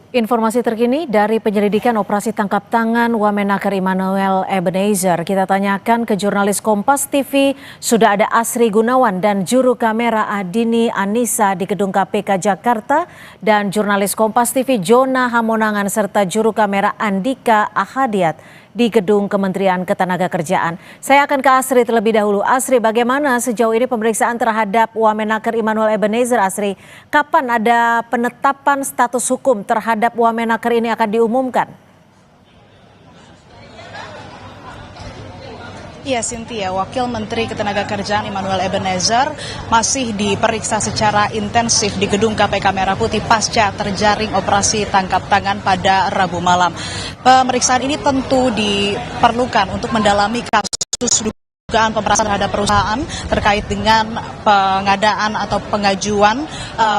Informasi terkini dari penyelidikan operasi tangkap tangan Wamenaker Immanuel Ebenezer. Kita tanyakan ke jurnalis Kompas TV, sudah ada Asri Gunawan dan juru kamera Adini Anissa di Gedung KPK Jakarta, dan jurnalis Kompas TV Jona Hamonangan serta juru kamera Andika Ahadiat di Gedung Kementerian Ketenagakerjaan. Saya akan ke Asri terlebih dahulu. Asri, bagaimana sejauh ini pemeriksaan terhadap Wamenaker Immanuel Ebenezer, Asri? Kapan ada penetapan status hukum terhadap Wamenaker ini akan diumumkan? Iya, Cynthia, Wakil Menteri Ketenagakerjaan Immanuel Ebenezer masih diperiksa secara intensif di Gedung KPK Merah Putih pasca terjaring operasi tangkap tangan pada Rabu malam. Pemeriksaan ini tentu diperlukan untuk mendalami kasus dugaan pemerasan terhadap perusahaan terkait dengan pengadaan atau pengajuan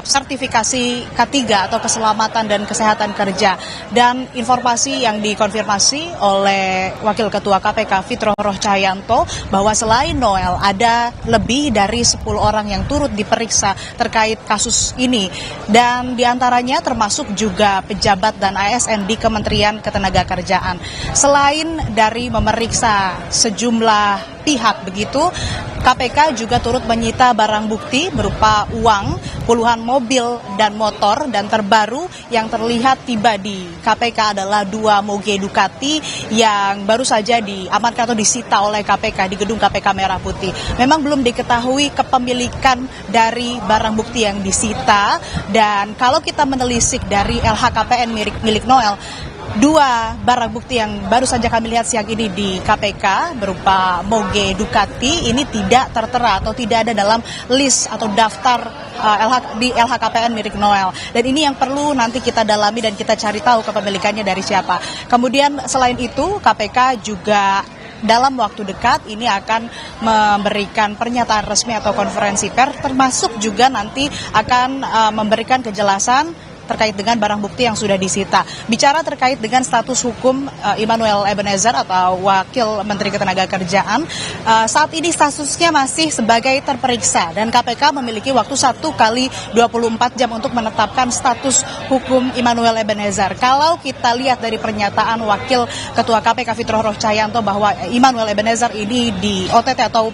sertifikasi K3 atau keselamatan dan kesehatan kerja. Dan informasi yang dikonfirmasi oleh Wakil Ketua KPK Fitroh Rohcayanto bahwa selain Noel ada lebih dari 10 orang yang turut diperiksa terkait kasus ini, dan diantaranya termasuk juga pejabat dan ASN di Kementerian Ketenagakerjaan. Selain dari memeriksa sejumlah pihak begitu, KPK juga turut menyita barang bukti berupa uang, puluhan mobil dan motor, dan terbaru yang terlihat tiba di KPK adalah 2 Moge Ducati yang baru saja diamankan atau disita oleh KPK di Gedung KPK Merah Putih. Memang belum diketahui kepemilikan dari barang bukti yang disita, dan kalau kita menelisik dari LHKPN milik Noel, 2 barang bukti yang baru saja kami lihat siang ini di KPK berupa Moge Ducati ini tidak tertera atau tidak ada dalam list atau daftar di LHKPN milik Noel. Dan ini yang perlu nanti kita dalami dan kita cari tahu kepemilikannya dari siapa. Kemudian selain itu, KPK juga dalam waktu dekat ini akan memberikan pernyataan resmi atau konferensi pers, termasuk juga nanti akan memberikan kejelasan terkait dengan barang bukti yang sudah disita. Bicara terkait dengan status hukum Immanuel Ebenezer atau Wakil Menteri Ketenagakerjaan, saat ini statusnya masih sebagai terperiksa, dan KPK memiliki waktu 1 kali 24 jam untuk menetapkan status hukum Immanuel Ebenezer. Kalau kita lihat dari pernyataan Wakil Ketua KPK Fitroh Rohcayanto bahwa Immanuel Ebenezer ini di OTT atau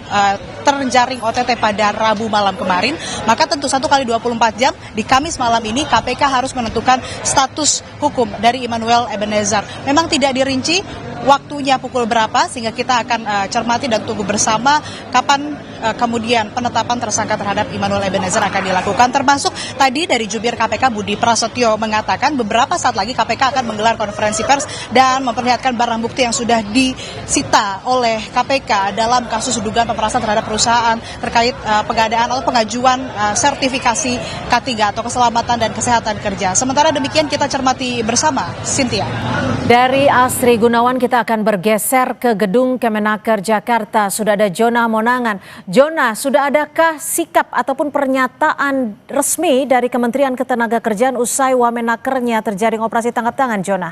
terjaring OTT pada Rabu malam kemarin, maka tentu 1 kali 24 jam di Kamis malam ini KPK harus menentukan status hukum dari Immanuel Ebenezer. Memang tidak dirinci waktunya pukul berapa, sehingga kita akan cermati dan tunggu bersama kapan kemudian penetapan tersangka terhadap Immanuel Ebenezer akan dilakukan. Termasuk tadi dari jubir KPK Budi Prasetyo mengatakan beberapa saat lagi KPK akan menggelar konferensi pers dan memperlihatkan barang bukti yang sudah disita oleh KPK dalam kasus dugaan pemerasan terhadap perusahaan terkait pengadaan atau pengajuan sertifikasi K3 atau keselamatan dan kesehatan kerja. Sementara demikian kita cermati bersama, Cynthia. Dari Asri Gunawan kita akan bergeser ke Gedung Kemenaker Jakarta. Sudah ada Jona Hamonangan. Jona, sudah adakah sikap ataupun pernyataan resmi dari Kementerian Ketenagakerjaan usai Wamenakernya terjaring operasi tangkap tangan, Jona?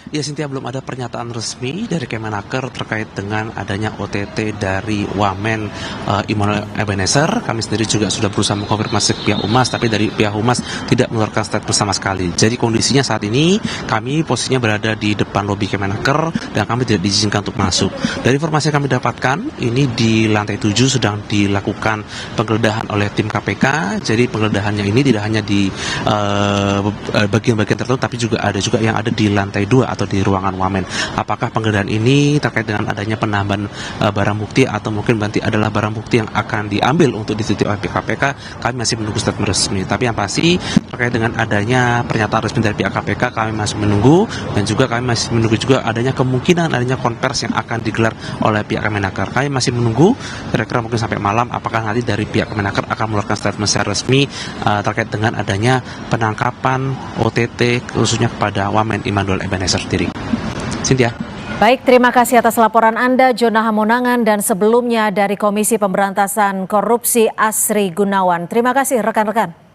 Ya, Cynthia, belum ada pernyataan resmi dari Kemenaker terkait dengan adanya OTT dari Wamen Immanuel Ebenezer. Kami sendiri juga sudah berusaha mengkonfirmasi ke pihak Humas, tapi dari pihak Humas tidak mengeluarkan statement sama sekali. Jadi kondisinya saat ini kami posisinya berada di depan lobi Kemenaker dan kami tidak diizinkan untuk masuk. Dari informasi yang kami dapatkan, ini di lantai 7 sedang dilakukan penggeledahan oleh tim KPK. Jadi penggeledahannya ini tidak hanya di bagian-bagian tertentu, tapi juga ada yang ada di lantai 2 atau di ruangan Wamen. Apakah penggeledahan ini terkait dengan adanya penambahan barang bukti atau mungkin nanti adalah barang bukti yang akan diambil untuk diteliti oleh pihak KPK, kami masih menunggu statement resmi. Tapi yang pasti terkait dengan adanya pernyataan resmi dari pihak KPK, kami masih menunggu, dan juga kami masih menunggu juga adanya kemungkinan adanya konversi yang akan digelar oleh pihak Kemenaker. Kami masih menunggu kira-kira mungkin sampai malam apakah nanti dari pihak Kemenaker akan mengeluarkan statement secara resmi terkait dengan adanya penangkapan OTT khususnya kepada Wamen Immanuel Ebenezer. Cynthia. Baik, terima kasih atas laporan Anda, Jona Hamonangan, dan sebelumnya dari Komisi Pemberantasan Korupsi Asri Gunawan. Terima kasih rekan-rekan.